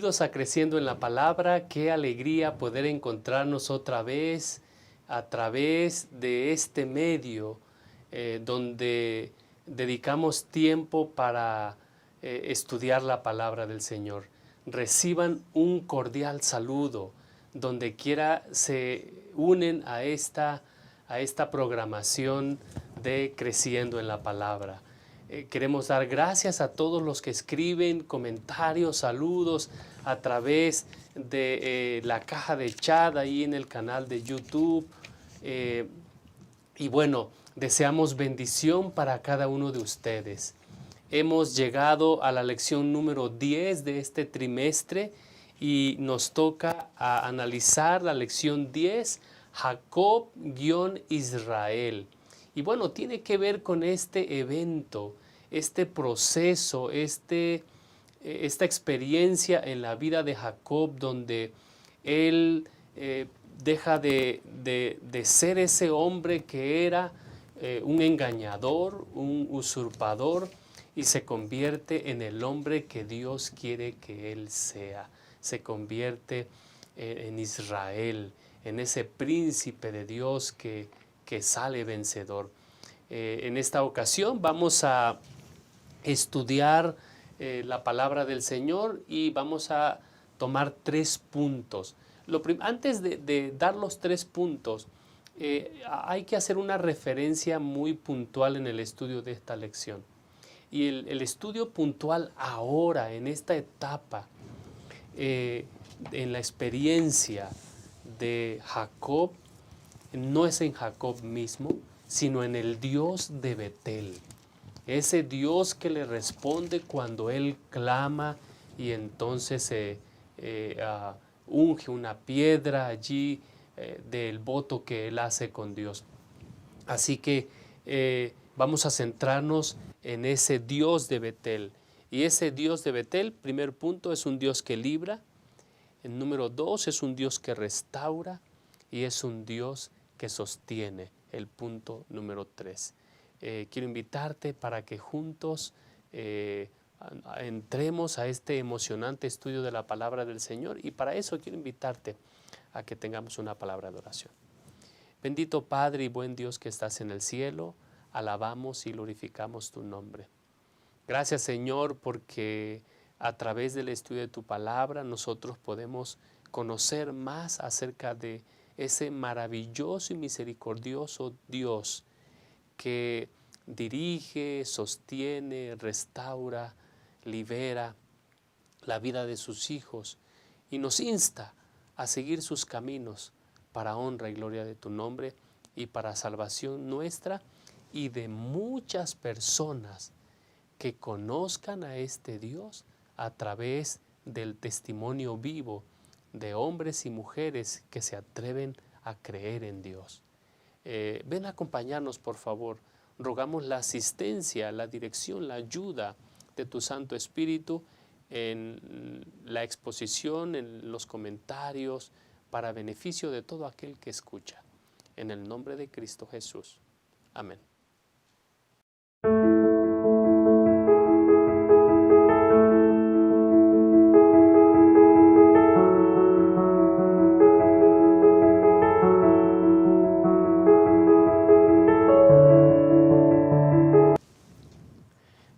Bienvenidos a Creciendo en la Palabra. Qué alegría poder encontrarnos otra vez a través de este medio donde dedicamos tiempo para estudiar la palabra del Señor. Reciban un cordial saludo donde quiera se unen a esta programación de Creciendo en la Palabra. Queremos dar gracias a todos los que escriben comentarios, saludos a través de la caja de chat ahí en el canal de YouTube. Y bueno, deseamos bendición para cada uno de ustedes. Hemos llegado a la lección número 10 de este trimestre y nos toca analizar la lección 10, Jacob-Israel. Y bueno, tiene que ver con este evento, este proceso, esta experiencia en la vida de Jacob, donde él deja de ser ese hombre que era un engañador, un usurpador, y se convierte en el hombre que Dios quiere que él sea. Se convierte en Israel, en ese príncipe de Dios que sale vencedor. En esta ocasión vamos a estudiar la palabra del Señor y vamos a tomar 3 puntos. Antes de dar los 3 puntos, hay que hacer una referencia muy puntual en el estudio de esta lección. Y el estudio puntual ahora, en esta etapa, en la experiencia de Jacob, no es en Jacob mismo, sino en el Dios de Betel. Ese Dios que le responde cuando él clama y entonces unge una piedra allí del voto que él hace con Dios. Así que vamos a centrarnos en ese Dios de Betel. Y ese Dios de Betel, primer punto, es un Dios que libra. El número 2 es un Dios que restaura y es un Dios que sostiene. El punto número 3. Quiero invitarte para que juntos entremos a este emocionante estudio de la palabra del Señor, y para eso quiero invitarte a que tengamos una palabra de oración. Bendito Padre y buen Dios que estás en el cielo, alabamos y glorificamos tu nombre. Gracias, Señor, porque a través del estudio de tu palabra nosotros podemos conocer más acerca de ese maravilloso y misericordioso Dios que dirige, sostiene, restaura, libera la vida de sus hijos y nos insta a seguir sus caminos para honra y gloria de tu nombre y para salvación nuestra y de muchas personas que conozcan a este Dios a través del testimonio vivo de hombres y mujeres que se atreven a creer en Dios. Ven a acompañarnos, por favor. Rogamos la asistencia, la dirección, la ayuda de tu Santo Espíritu en la exposición, en los comentarios, para beneficio de todo aquel que escucha. En el nombre de Cristo Jesús. Amén.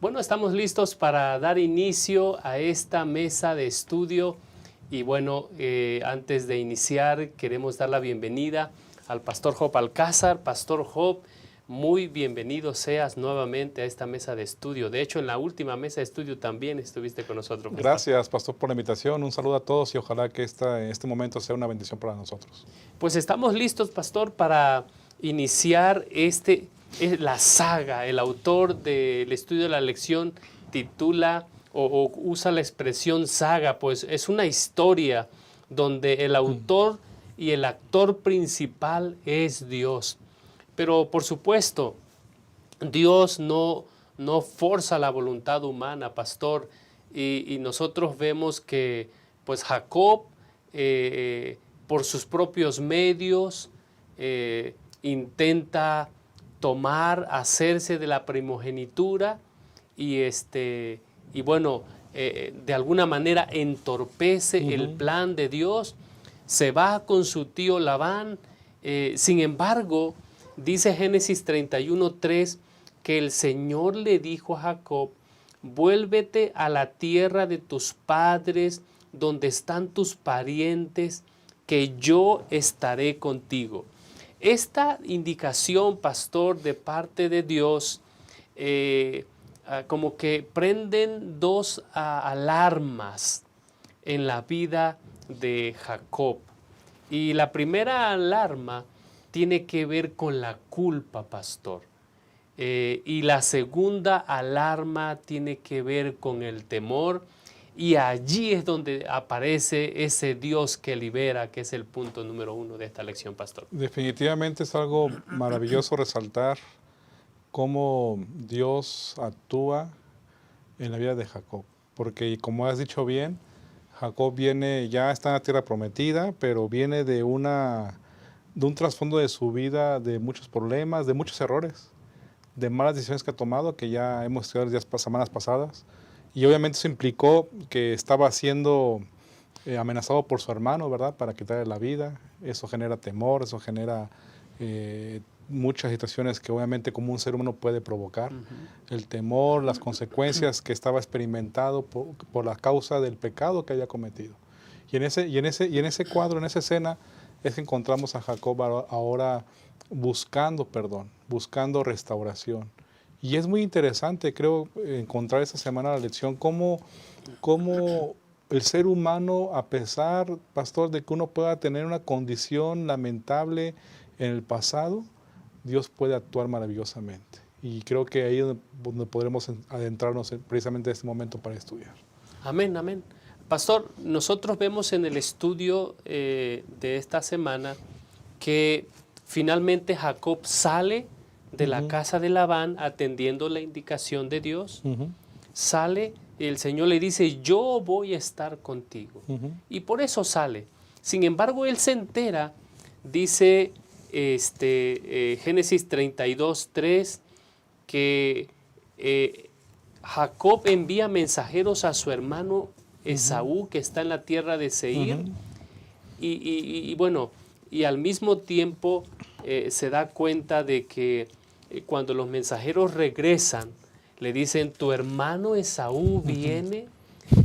Bueno, estamos listos para dar inicio a esta mesa de estudio y bueno, antes de iniciar queremos dar la bienvenida al Pastor Job Alcázar. Pastor Job, muy bienvenido seas nuevamente a esta mesa de estudio. De hecho, en la última mesa de estudio también estuviste con nosotros, Pastor. Gracias, Pastor, por la invitación. Un saludo a todos y ojalá que este momento sea una bendición para nosotros. Pues estamos listos, Pastor, para iniciar la saga. El autor del estudio de la lección titula o usa la expresión saga, pues es una historia donde el autor y el actor principal es Dios. Pero por supuesto, Dios no forza la voluntad humana, Pastor, y nosotros vemos que pues Jacob por sus propios medios intenta hacerse de la primogenitura y bueno, de alguna manera entorpece el plan de Dios, se va con su tío Labán. Sin embargo, dice Génesis 31:3 que el Señor le dijo a Jacob: vuélvete a la tierra de tus padres, donde están tus parientes, que yo estaré contigo. Esta indicación, pastor, de parte de Dios, como que prenden dos alarmas en la vida de Jacob. Y la primera alarma tiene que ver con la culpa, pastor. Y la segunda alarma tiene que ver con el temor. Y allí es donde aparece ese Dios que libera, que es el punto número 1 de esta lección, pastor. Definitivamente es algo maravilloso resaltar cómo Dios actúa en la vida de Jacob. Porque, como has dicho bien, Jacob ya está en la tierra prometida, pero viene de un trasfondo de su vida de muchos problemas, de muchos errores, de malas decisiones que ha tomado, que ya hemos estudiado las semanas pasadas. Y obviamente eso implicó que estaba siendo amenazado por su hermano, ¿verdad?, para quitarle la vida. Eso genera temor, eso genera muchas situaciones que obviamente como un ser humano puede provocar. El temor, las consecuencias que estaba experimentado por la causa del pecado que había cometido. Y en ese cuadro, en esa escena, es que encontramos a Jacob ahora buscando perdón, buscando restauración. Y es muy interesante, creo, encontrar esta semana la lección, cómo el ser humano, a pesar, pastor, de que uno pueda tener una condición lamentable en el pasado, Dios puede actuar maravillosamente. Y creo que ahí es donde podremos adentrarnos precisamente en este momento para estudiar. Amén, amén. Pastor, nosotros vemos en el estudio de esta semana que finalmente Jacob sale de la casa de Labán atendiendo la indicación de Dios. Sale y el Señor le dice: yo voy a estar contigo. Y por eso sale. Sin embargo, él se entera, dice Génesis 32:3, que Jacob envía mensajeros a su hermano Esaú, que está en la tierra de Seir. Y bueno, y al mismo tiempo se da cuenta de que cuando los mensajeros regresan, le dicen: tu hermano Esaú viene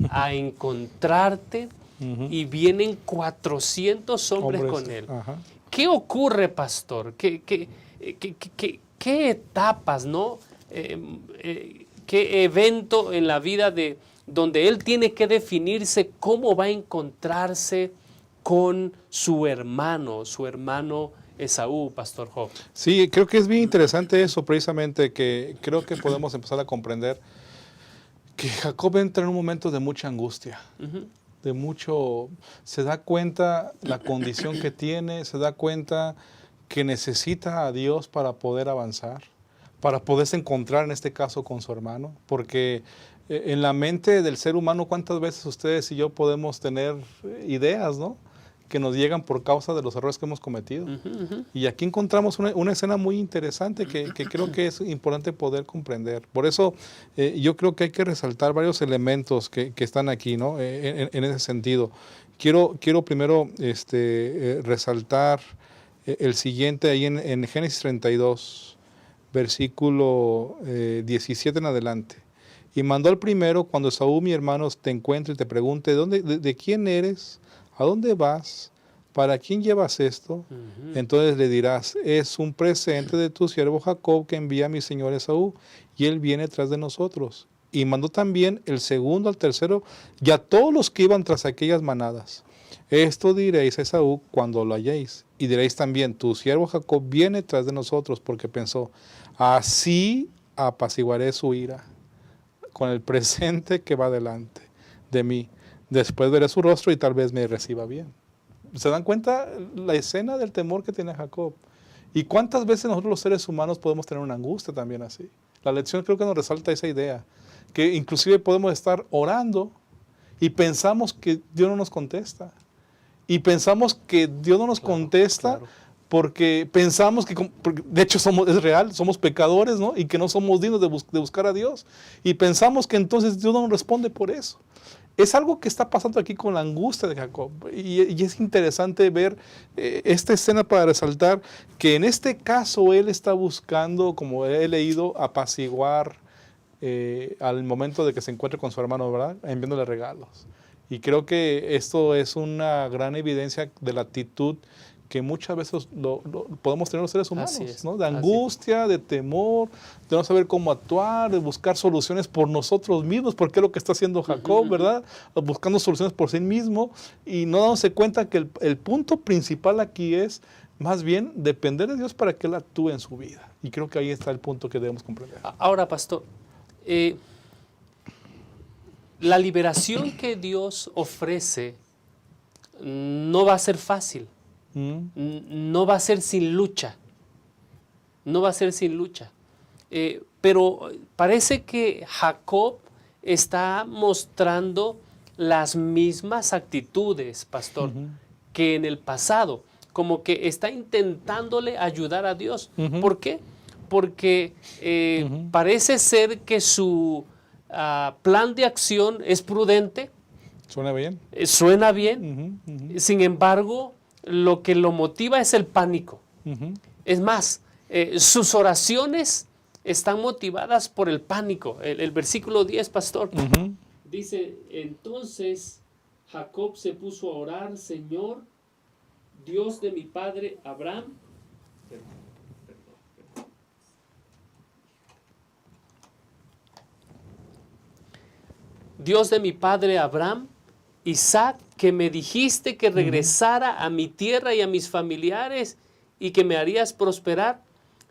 a encontrarte, y vienen 400 hombres con él. ¿Qué ocurre, pastor? ¿Qué etapas, no? ¿Qué evento en la vida donde él tiene que definirse cómo va a encontrarse con su hermano Esaú, pastor Job? Sí, creo que es bien interesante eso, precisamente, que creo que podemos empezar a comprender que Jacob entra en un momento de mucha angustia, se da cuenta la condición que tiene, se da cuenta que necesita a Dios para poder avanzar, para poderse encontrar en este caso con su hermano, porque en la mente del ser humano, ¿cuántas veces ustedes y yo podemos tener ideas, ¿no?, que nos llegan por causa de los errores que hemos cometido? Y aquí encontramos una escena muy interesante que creo que es importante poder comprender. Por eso yo creo que hay que resaltar varios elementos que están aquí, ¿no?, en ese sentido. Quiero primero resaltar el siguiente ahí en Génesis 32, versículo 17 en adelante. Y mandó al primero: cuando Esaú, mi hermano, te encuentre y te pregunte de quién eres, ¿a dónde vas? ¿Para quién llevas esto? Entonces le dirás: es un presente de tu siervo Jacob que envía a mi señor Esaú, y él viene tras de nosotros. Y mandó también el segundo al tercero y a todos los que iban tras aquellas manadas. Esto diréis a Esaú cuando lo halléis. Y diréis también: tu siervo Jacob viene tras de nosotros, porque pensó: así apaciguaré su ira con el presente que va delante de mí. Después veré su rostro y tal vez me reciba bien. ¿Se dan cuenta la escena del temor que tiene Jacob? ¿Y cuántas veces nosotros los seres humanos podemos tener una angustia también así? La lección creo que nos resalta esa idea, que inclusive podemos estar orando y pensamos que Dios no nos contesta. Y pensamos que Dios no nos contesta porque pensamos que, porque de hecho es real, somos pecadores, ¿no? Y que no somos dignos de buscar a Dios. Y pensamos que entonces Dios no nos responde por eso. Es algo que está pasando aquí con la angustia de Jacob. Y es interesante ver esta escena para resaltar que en este caso él está buscando, como he leído, apaciguar al momento de que se encuentre con su hermano, ¿verdad? Enviándole regalos. Y creo que esto es una gran evidencia de la actitud que muchas veces podemos tener los seres humanos, ¿no? De angustia, de temor, de no saber cómo actuar, de buscar soluciones por nosotros mismos, porque es lo que está haciendo Jacob, ¿verdad? Buscando soluciones por sí mismo y no dándose cuenta que el punto principal aquí es más bien depender de Dios para que Él actúe en su vida. Y creo que ahí está el punto que debemos comprender. Ahora, pastor, la liberación que Dios ofrece no va a ser fácil. No va a ser sin lucha. No va a ser sin lucha. Pero parece que Jacob está mostrando las mismas actitudes, pastor, que en el pasado. Como que está intentándole ayudar a Dios. ¿Por qué? Porque parece ser que su plan de acción es prudente. ¿Suena bien? Suena bien. Sin embargo, lo que lo motiva es el pánico. Es más, sus oraciones están motivadas por el pánico. El versículo 10, pastor, dice, entonces Jacob se puso a orar, Señor, Dios de mi padre Abraham. Dios de mi padre Abraham, Isaac, que me dijiste que regresara a mi tierra y a mis familiares y que me harías prosperar.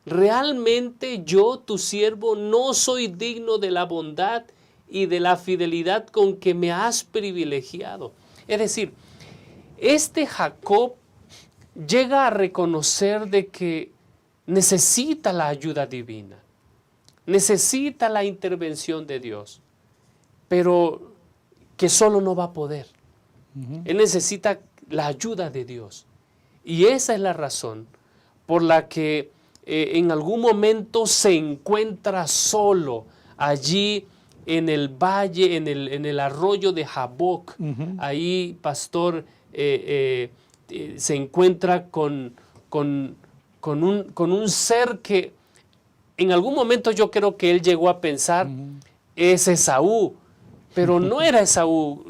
Realmente yo, tu siervo, no soy digno de la bondad y de la fidelidad con que me has privilegiado. Es decir, este Jacob llega a reconocer de que necesita la ayuda divina, necesita la intervención de Dios, pero que solo no va a poder. Él necesita la ayuda de Dios. Y esa es la razón por la que en algún momento se encuentra solo allí en el valle, en el arroyo de Jaboc. Ahí, pastor, se encuentra con un ser que en algún momento yo creo que él llegó a pensar, es Esaú, pero no era Esaú.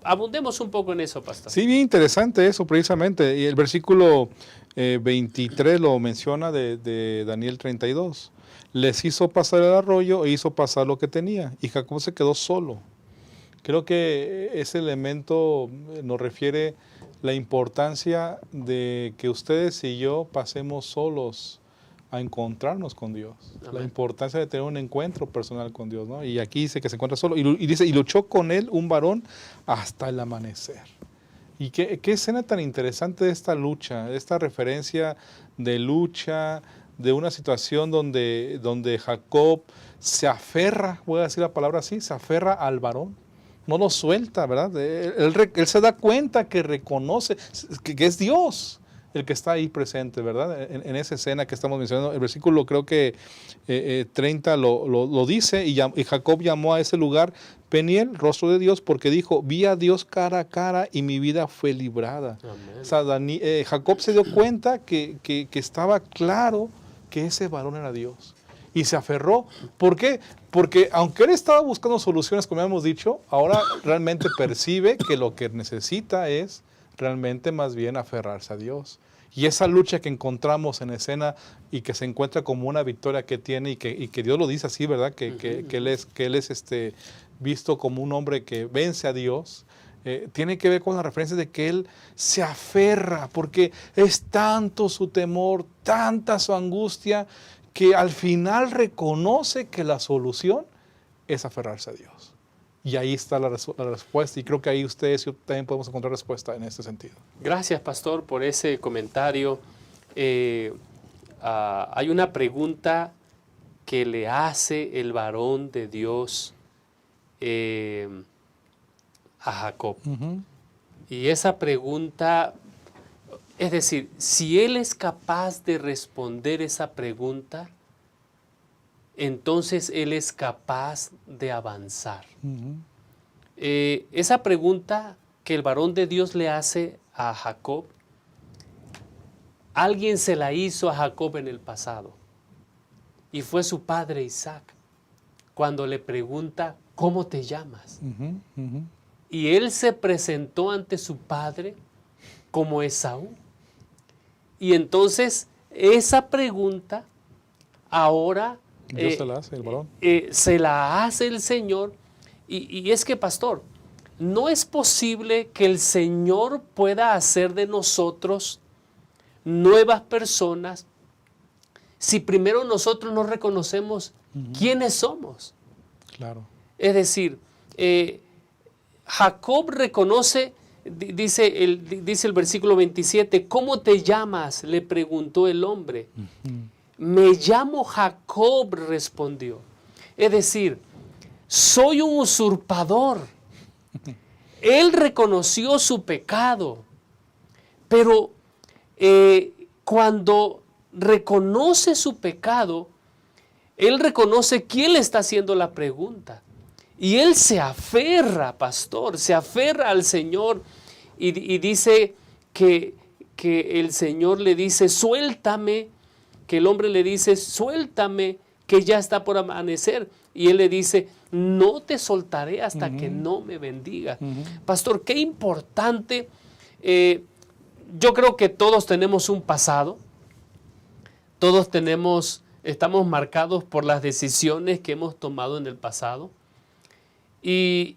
Abundemos un poco en eso, pastor. Sí, bien interesante eso precisamente. Y el versículo 23 lo menciona de Daniel 32. Les hizo pasar el arroyo e hizo pasar lo que tenía. Y Jacob se quedó solo. Creo que ese elemento nos refiere la importancia de que ustedes y yo pasemos solos a encontrarnos con Dios. Amén. La importancia de tener un encuentro personal con Dios, ¿no? Y aquí dice que se encuentra solo. Y dice, y luchó con él un varón hasta el amanecer. Y qué escena tan interesante de esta lucha, esta referencia de lucha, de una situación donde Jacob se aferra, voy a decir la palabra así, se aferra al varón. No lo suelta, ¿verdad? Él se da cuenta que reconoce que es Dios el que está ahí presente, ¿verdad? En esa escena que estamos mencionando, el versículo creo que 30 lo dice, y Jacob llamó a ese lugar Peniel, rostro de Dios, porque dijo, vi a Dios cara a cara y mi vida fue librada. O sea, Jacob se dio cuenta que estaba claro que ese varón era Dios. Y se aferró. ¿Por qué? Porque aunque él estaba buscando soluciones, como hemos dicho, ahora realmente percibe que lo que necesita es realmente más bien aferrarse a Dios. Y esa lucha que encontramos en escena y que se encuentra como una victoria que tiene y que Dios lo dice así, ¿verdad? Que él es visto como un hombre que vence a Dios, tiene que ver con la referencia de que él se aferra, porque es tanto su temor, tanta su angustia, que al final reconoce que la solución es aferrarse a Dios. Y ahí está la respuesta, y creo que ahí ustedes y yo también podemos encontrar respuesta en este sentido. Gracias, pastor, por ese comentario. Hay una pregunta que le hace el varón de Dios a Jacob. Y esa pregunta Es decir, si Él es capaz de responder esa pregunta, entonces Él es capaz de avanzar. Ujú. Esa pregunta que el varón de Dios le hace a Jacob, alguien se la hizo a Jacob en el pasado, y fue su padre Isaac, cuando le pregunta, ¿cómo te llamas? Ujú, ujú. Y él se presentó ante su padre como Esaú. Y entonces esa pregunta ahora Dios se la hace, el varón. se la hace el Señor. Y es que, pastor, no es posible que el Señor pueda hacer de nosotros nuevas personas si primero nosotros no reconocemos quiénes somos. Claro. Es decir, Jacob reconoce, dice el versículo 27, ¿cómo te llamas?, le preguntó el hombre. Ujú. Me llamo Jacob, respondió. Es decir, soy un usurpador. Él reconoció su pecado, pero cuando reconoce su pecado, él reconoce quién le está haciendo la pregunta. Y él se aferra, pastor, se aferra al Señor y dice que el Señor le dice, suéltame, que el hombre le dice, suéltame, que ya está por amanecer. Y él le dice, no te soltaré hasta que no me bendiga. Pastor, qué importante. Yo creo que todos tenemos un pasado, todos estamos marcados por las decisiones que hemos tomado en el pasado. Y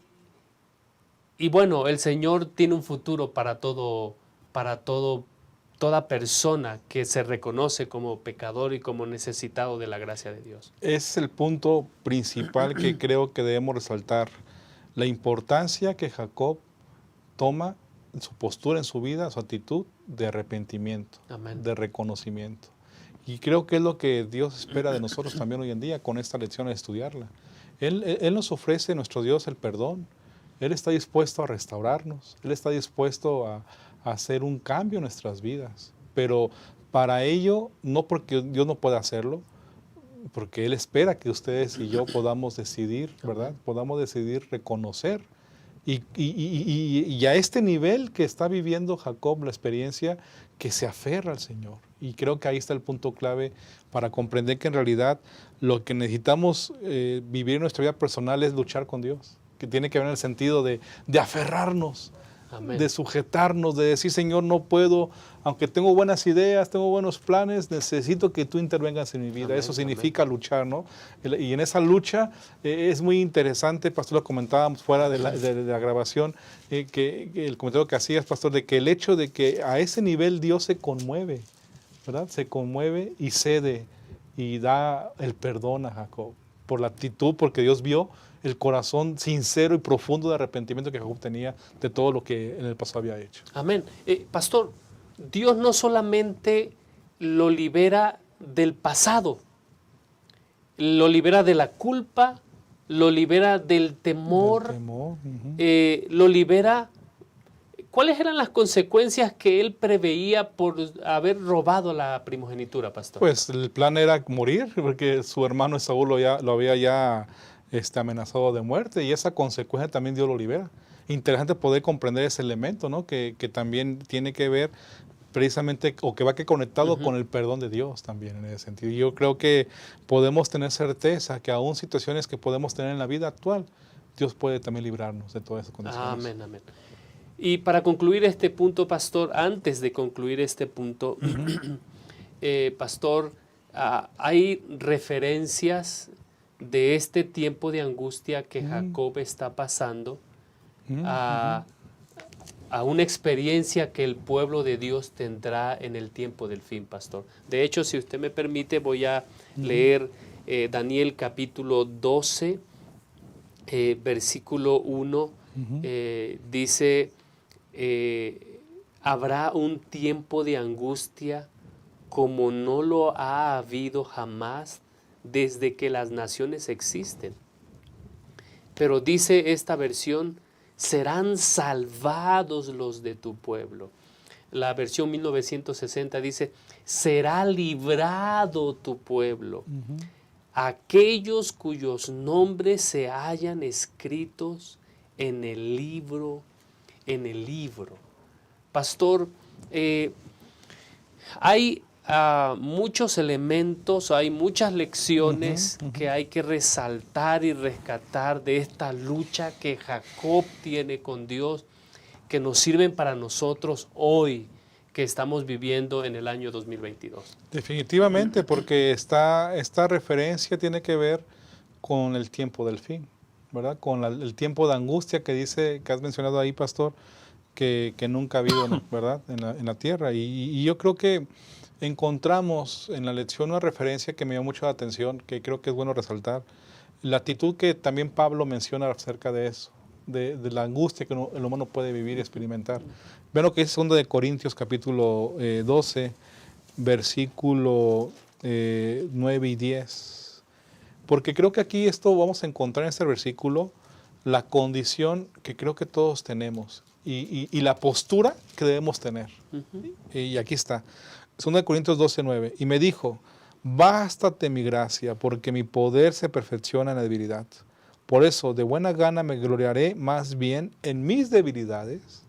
bueno, el Señor tiene un futuro para toda persona que se reconoce como pecador y como necesitado de la gracia de Dios. Es el punto principal que creo que debemos resaltar. La importancia que Jacob toma en su postura, en su vida, su actitud de arrepentimiento, Amén. de reconocimiento. Y creo que es lo que Dios espera de nosotros también hoy en día con esta lección de estudiarla. Él nos ofrece, nuestro Dios, el perdón. Él está dispuesto a restaurarnos. Él está dispuesto a hacer un cambio en nuestras vidas. Pero para ello, no porque Dios no pueda hacerlo, porque Él espera que ustedes y yo podamos decidir, ¿verdad? Podamos decidir reconocer. Y a este nivel que está viviendo Jacob, la experiencia, que se aferra al Señor. Y creo que ahí está el punto clave para comprender que en realidad lo que necesitamos vivir en nuestra vida personal es luchar con Dios, que tiene que ver en el sentido de aferrarnos, Amén. de sujetarnos, de decir, Señor, no puedo, aunque tengo buenas ideas, tengo buenos planes, necesito que tú intervengas en mi vida. Amén, Eso significa luchar, ¿no? Y en esa lucha es muy interesante, pastor, lo comentábamos fuera de la grabación, que el comentario que hacías, pastor, de que el hecho de que a ese nivel Dios se conmueve, ¿verdad? Se conmueve y cede y da el perdón a Jacob por la actitud, porque Dios vio el corazón sincero y profundo de arrepentimiento que Jacob tenía de todo lo que en el pasado había hecho. Amén. Pastor, Dios no solamente lo libera del pasado, lo libera de la culpa, lo libera del temor, lo libera. ¿Cuáles eran las consecuencias que él preveía por haber robado la primogenitura, pastor? Pues el plan era morir, porque su hermano Esaú lo había ya amenazado de muerte, y esa consecuencia también Dios lo libera. Interesante poder comprender ese elemento, ¿no? Que también tiene que ver precisamente, o que va que conectado con el perdón de Dios también en ese sentido. Y yo creo que podemos tener certeza que aún situaciones que podemos tener en la vida actual, Dios puede también librarnos de todas esas condiciones. Amén, amén. Y para concluir este punto, pastor, antes de concluir este punto, pastor, hay referencias de este tiempo de angustia que Jacob está pasando a una experiencia que el pueblo de Dios tendrá en el tiempo del fin, pastor. De hecho, si usted me permite, voy a leer Daniel capítulo 12, versículo 1. Dice, habrá un tiempo de angustia como no lo ha habido jamás desde que las naciones existen. Pero dice esta versión, serán salvados los de tu pueblo. La versión 1960 dice, será librado tu pueblo, aquellos cuyos nombres se hayan escritos en el libro, Pastor, hay muchos elementos, hay muchas lecciones que hay que resaltar y rescatar de esta lucha que Jacob tiene con Dios, que nos sirven para nosotros hoy, que estamos viviendo en el año 2022. Definitivamente, porque esta referencia tiene que ver con el tiempo del fin, ¿verdad? Con el tiempo de angustia que has mencionado ahí, pastor, que nunca ha habido, ¿verdad? En la tierra. Y yo creo que encontramos en la lección una referencia que me llamó mucho la atención, que creo que es bueno resaltar, la actitud que también Pablo menciona acerca de eso, de la angustia que el humano puede vivir y experimentar. Vean lo que es 2 de Corintios capítulo 12, versículo 9 y 10. Porque creo que aquí vamos a encontrar en este versículo la condición que creo que todos tenemos y la postura que debemos tener. Y aquí está. 2 de Corintios 12, 9. Y me dijo, bástate mi gracia, porque mi poder se perfecciona en la debilidad. Por eso, de buena gana me gloriaré más bien en mis debilidades,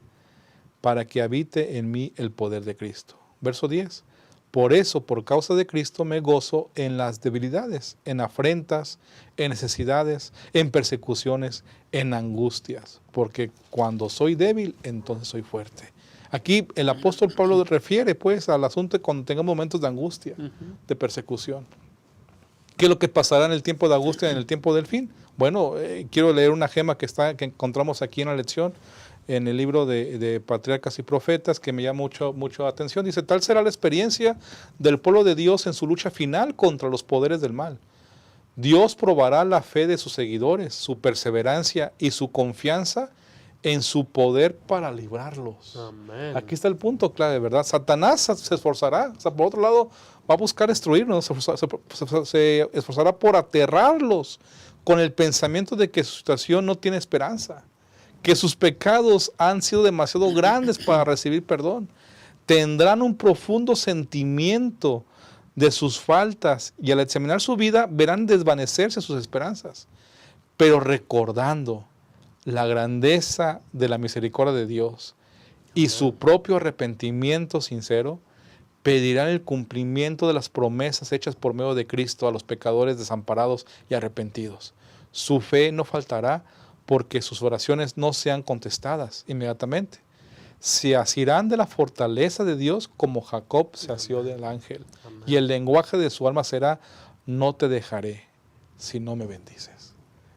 para que habite en mí el poder de Cristo. Verso 10. Por eso, por causa de Cristo, me gozo en las debilidades, en afrentas, en necesidades, en persecuciones, en angustias. Porque cuando soy débil, entonces soy fuerte. Aquí el apóstol Pablo refiere pues al asunto de cuando tengamos momentos de angustia, de persecución. ¿Qué es lo que pasará en el tiempo de angustia, en el tiempo del fin? Bueno, quiero leer una gema que encontramos aquí en la lección, en el libro de Patriarcas y Profetas, que me llama mucho la atención. Dice, tal será la experiencia del pueblo de Dios en su lucha final contra los poderes del mal. Dios probará la fe de sus seguidores, su perseverancia y su confianza en su poder para librarlos. Amén. Aquí está el punto clave, ¿verdad? Satanás se esforzará, o sea, por otro lado, va a buscar destruirnos, se esforzará por aterrarlos con el pensamiento de que su situación no tiene esperanza, que sus pecados han sido demasiado grandes para recibir perdón. Tendrán un profundo sentimiento de sus faltas y al examinar su vida verán desvanecerse sus esperanzas, pero recordando la grandeza de la misericordia de Dios y su propio arrepentimiento sincero, pedirán el cumplimiento de las promesas hechas por medio de Cristo a los pecadores desamparados y arrepentidos. Su fe no faltará porque sus oraciones no sean contestadas inmediatamente. Se asirán de la fortaleza de Dios como Jacob se asió del ángel. Amén. Y el lenguaje de su alma será, no te dejaré si no me bendices.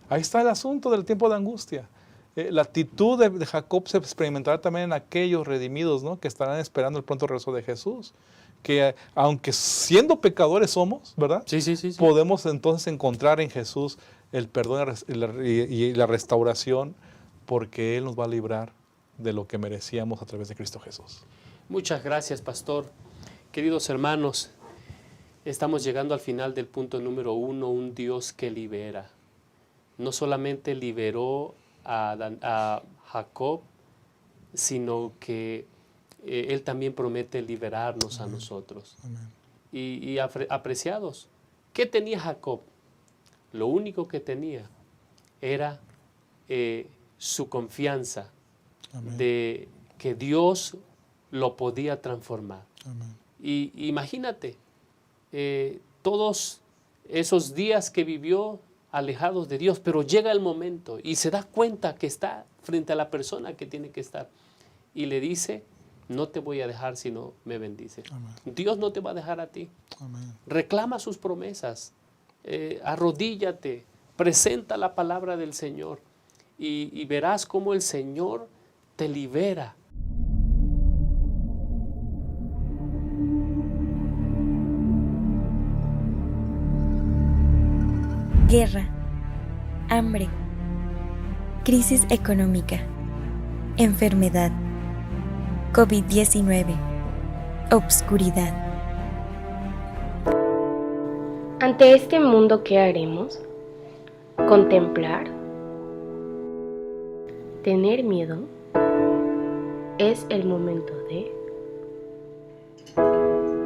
Ahí está el asunto del tiempo de angustia. La actitud de Jacob se experimentará también en aquellos redimidos, ¿no?, que estarán esperando el pronto regreso de Jesús. Que aunque siendo pecadores somos, ¿verdad? Sí. Podemos entonces encontrar en Jesús el perdón y la restauración, porque Él nos va a librar de lo que merecíamos a través de Cristo Jesús. Muchas gracias, pastor. Queridos hermanos, estamos llegando al final del punto número 1, un Dios que libera. No solamente liberó a Jacob, sino que Él también promete liberarnos a nosotros. Amén. Y apreciados, ¿qué tenía Jacob? Lo único que tenía era su confianza. Amén. De que Dios lo podía transformar. Amén. Y imagínate, todos esos días que vivió alejados de Dios, pero llega el momento y se da cuenta que está frente a la persona que tiene que estar y le dice, no te voy a dejar si no me bendices. Amén. Dios no te va a dejar a ti. Amén. Reclama sus promesas, arrodíllate, presenta la palabra del Señor y verás cómo el Señor te libera. Guerra, hambre, crisis económica, enfermedad, COVID-19, obscuridad. Ante este mundo, ¿qué haremos? ¿Contemplar? ¿Tener miedo? Es el momento de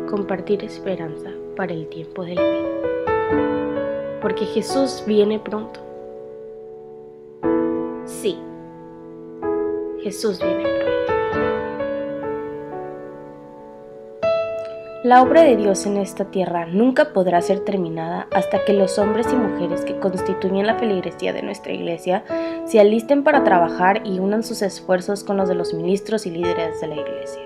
compartir esperanza para el tiempo del fin. Porque Jesús viene pronto. Sí, Jesús viene pronto. La obra de Dios en esta tierra nunca podrá ser terminada hasta que los hombres y mujeres que constituyen la feligresía de nuestra iglesia se alisten para trabajar y unan sus esfuerzos con los de los ministros y líderes de la iglesia.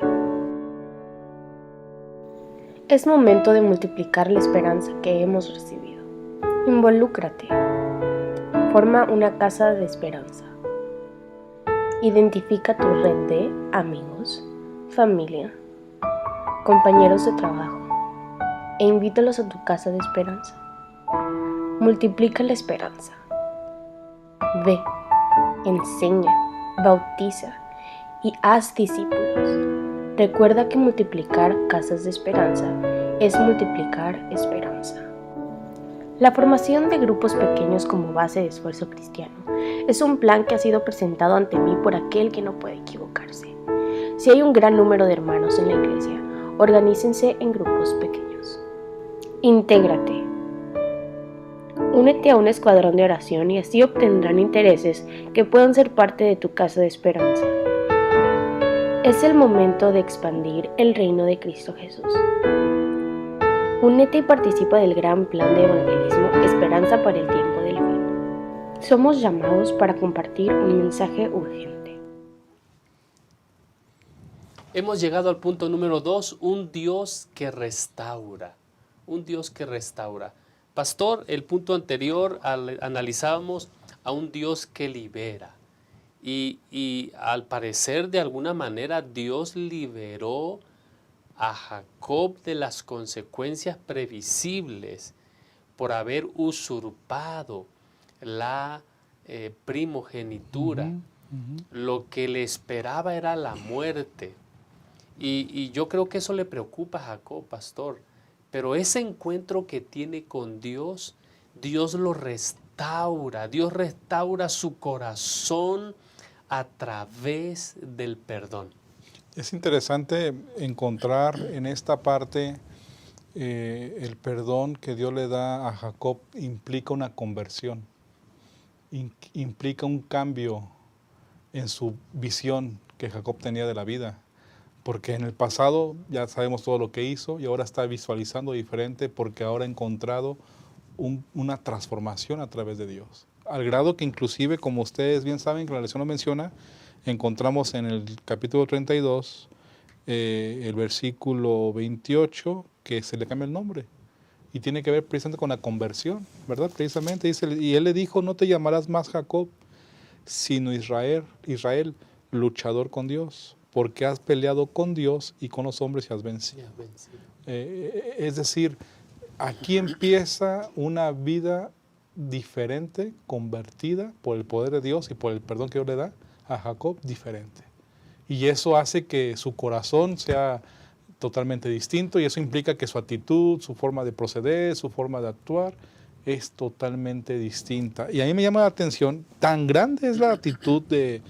Es momento de multiplicar la esperanza que hemos recibido. Involúcrate. Forma una casa de esperanza. Identifica tu red de amigos, familia, compañeros de trabajo e invítalos a tu casa de esperanza. Multiplica la esperanza. Ve, enseña, bautiza y haz discípulos. Recuerda que multiplicar casas de esperanza es multiplicar esperanza. La formación de grupos pequeños como base de esfuerzo cristiano es un plan que ha sido presentado ante mí por aquel que no puede equivocarse. Si hay un gran número de hermanos en la iglesia, organícense en grupos pequeños. Intégrate. Únete a un escuadrón de oración y así obtendrán intereses que puedan ser parte de tu casa de esperanza. Es el momento de expandir el reino de Cristo Jesús. Únete y participa del gran plan de evangelismo Esperanza para el tiempo del fin. Somos llamados para compartir un mensaje urgente. Hemos llegado al punto número 2, un Dios que restaura. Un Dios que restaura. Pastor, el punto anterior analizábamos a un Dios que libera. Y al parecer, de alguna manera, Dios liberó a Jacob de las consecuencias previsibles por haber usurpado la primogenitura. Lo que le esperaba era la muerte. Y yo creo que eso le preocupa a Jacob, pastor. Pero ese encuentro que tiene con Dios, Dios lo restaura. Dios restaura su corazón a través del perdón. Es interesante encontrar en esta parte el perdón que Dios le da a Jacob implica una conversión, implica un cambio en su visión que Jacob tenía de la vida. Porque en el pasado ya sabemos todo lo que hizo y ahora está visualizando diferente porque ahora ha encontrado una transformación a través de Dios. Al grado que inclusive, como ustedes bien saben, que la lección lo menciona, encontramos en el capítulo 32, el versículo 28, que se le cambia el nombre. Y tiene que ver precisamente con la conversión, ¿verdad? Precisamente dice, y él le dijo, no te llamarás más Jacob, sino Israel, luchador con Dios. Porque has peleado con Dios y con los hombres y has vencido. Es decir, aquí empieza una vida diferente, convertida por el poder de Dios y por el perdón que Dios le da a Jacob, diferente. Y eso hace que su corazón sea totalmente distinto y eso implica que su actitud, su forma de proceder, su forma de actuar es totalmente distinta. Y a mí me llama la atención, tan grande es la actitud de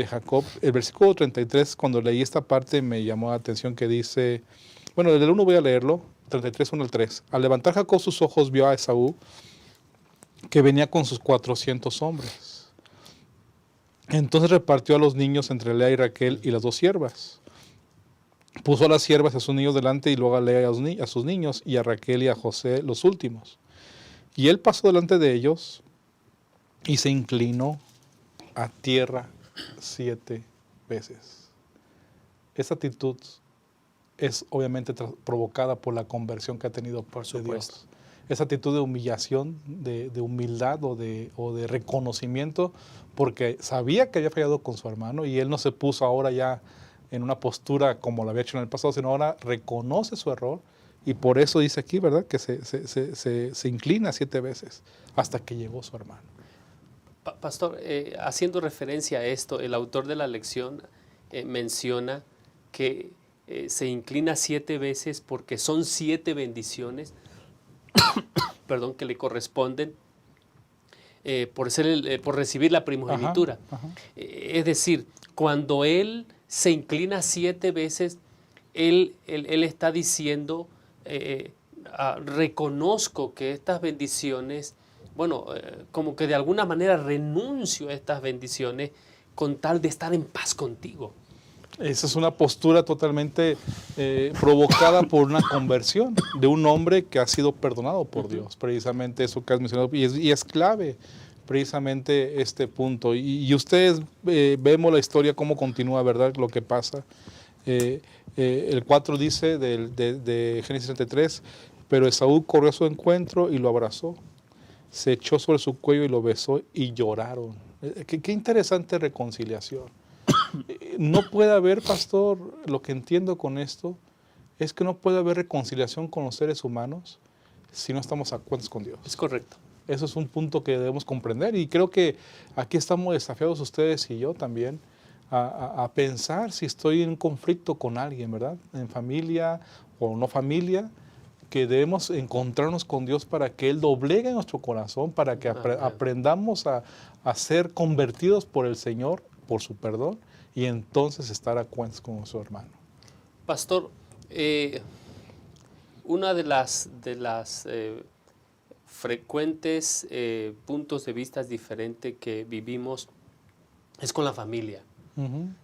Jacob. El versículo 33, cuando leí esta parte, me llamó la atención que dice, bueno, del 1 voy a leerlo, 33, 1 al 3. Al levantar Jacob sus ojos, vio a Esaú, que venía con sus 400 hombres. Entonces repartió a los niños entre Lea y Raquel y las dos siervas. Puso a las siervas y a sus niños delante y luego a Lea y a sus niños y a Raquel y a José los últimos. Y él pasó delante de ellos y se inclinó a tierra 7 veces. Esa actitud es obviamente provocada por la conversión que ha tenido por Dios. Esa actitud de humillación, de humildad o de reconocimiento, porque sabía que había fallado con su hermano y él no se puso ahora ya en una postura como lo había hecho en el pasado, sino ahora reconoce su error y por eso dice aquí, ¿verdad?, que se inclina 7 veces hasta que llegó su hermano. Pastor, haciendo referencia a esto, el autor de la lección menciona que se inclina 7 veces porque son 7 bendiciones perdón, que le corresponden por recibir la primogenitura. Es decir, cuando él se inclina 7 veces, él está diciendo, reconozco que estas bendiciones, bueno, como que de alguna manera renuncio a estas bendiciones con tal de estar en paz contigo. Esa es una postura totalmente provocada por una conversión de un hombre que ha sido perdonado por Dios. Precisamente eso que has mencionado. Y es clave precisamente este punto. Y ustedes vemos la historia, cómo continúa, ¿verdad? Lo que pasa. El 4 dice de Génesis 33, pero Esaú corrió a su encuentro y lo abrazó. Se echó sobre su cuello y lo besó y lloraron. Qué interesante reconciliación. No puede haber, pastor, lo que entiendo con esto es que no puede haber reconciliación con los seres humanos si no estamos a cuentas con Dios. Es correcto. Eso es un punto que debemos comprender y creo que aquí estamos desafiados ustedes y yo también a pensar si estoy en un conflicto con alguien, ¿verdad? En familia o no familia, que debemos encontrarnos con Dios para que Él doblegue nuestro corazón, para que aprendamos a ser convertidos por el Señor, por su perdón, y entonces estar a cuentas con nuestro hermano. Pastor, una de las frecuentes puntos de vista diferentes que vivimos es con la familia.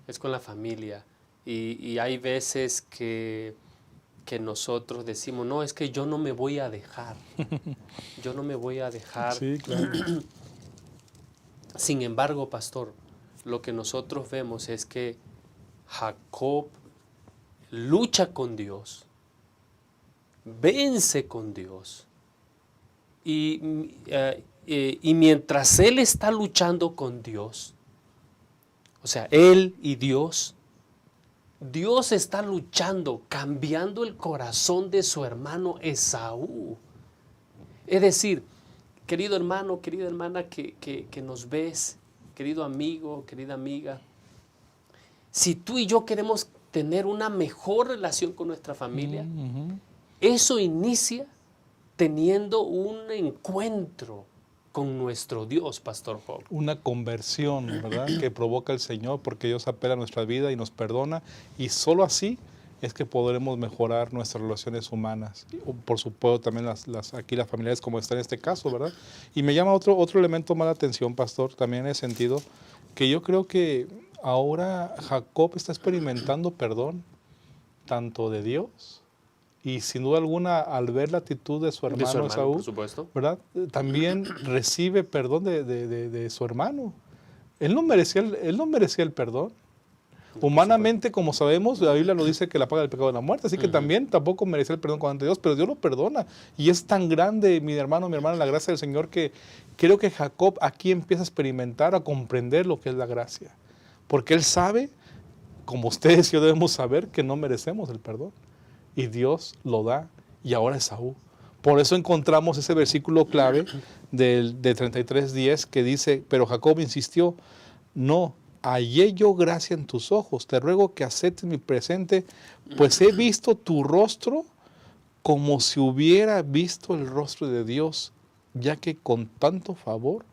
Es con la familia. Y hay veces que nosotros decimos, no, es que yo no me voy a dejar. Yo no me voy a dejar. Sí, claro. Sin embargo, pastor, lo que nosotros vemos es que Jacob lucha con Dios, vence con Dios. Y mientras él está luchando con Dios, o sea, él y Dios está luchando, cambiando el corazón de su hermano Esaú. Es decir, querido hermano, querida hermana que nos ves, querido amigo, querida amiga, si tú y yo queremos tener una mejor relación con nuestra familia, eso inicia teniendo un encuentro con nuestro Dios, Pastor Job. Una conversión, ¿verdad? Que provoca el Señor, porque Dios apela a nuestra vida y nos perdona, y solo así es que podremos mejorar nuestras relaciones humanas. Por supuesto, también aquí las familiares, como está en este caso, ¿verdad? Y me llama otro elemento más la atención, pastor, también en el sentido que yo creo que ahora Jacob está experimentando perdón, tanto de Dios, y sin duda alguna, al ver la actitud de su hermano Esaú, por supuesto, ¿verdad? También recibe perdón de su hermano. Él no merecía el perdón. Humanamente, como sabemos, la Biblia nos dice que la paga del pecado de la muerte, así que también tampoco merecía el perdón ante Dios, pero Dios lo perdona. Y es tan grande, mi hermano, mi hermana, la gracia del Señor, que creo que Jacob aquí empieza a experimentar, a comprender lo que es la gracia. Porque él sabe, como ustedes y yo debemos saber, que no merecemos el perdón. Y Dios lo da, y ahora Esaú. Por eso encontramos ese versículo clave de 33:10 que dice, pero Jacob insistió, no, hallé yo gracia en tus ojos, te ruego que aceptes mi presente, pues he visto tu rostro como si hubiera visto el rostro de Dios, ya que con tanto favor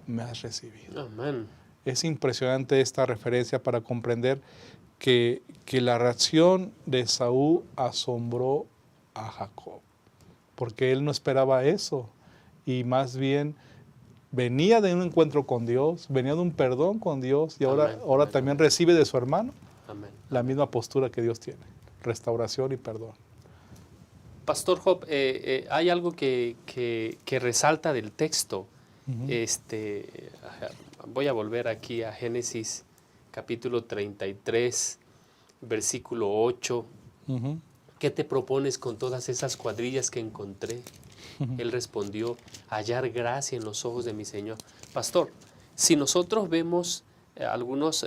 me has recibido. Amén. Es impresionante esta referencia para comprender que la reacción de Esaú asombró a Jacob, porque él no esperaba eso, y más bien venía de un encuentro con Dios, venía de un perdón con Dios, y ahora también recibe de su hermano la misma postura que Dios tiene, restauración y perdón. Pastor Job, hay algo que resalta del texto. Voy a volver aquí a Génesis capítulo 33, versículo 8. ¿Qué te propones con todas esas cuadrillas que encontré? Él respondió, hallar gracia en los ojos de mi Señor. Pastor, si nosotros vemos algunos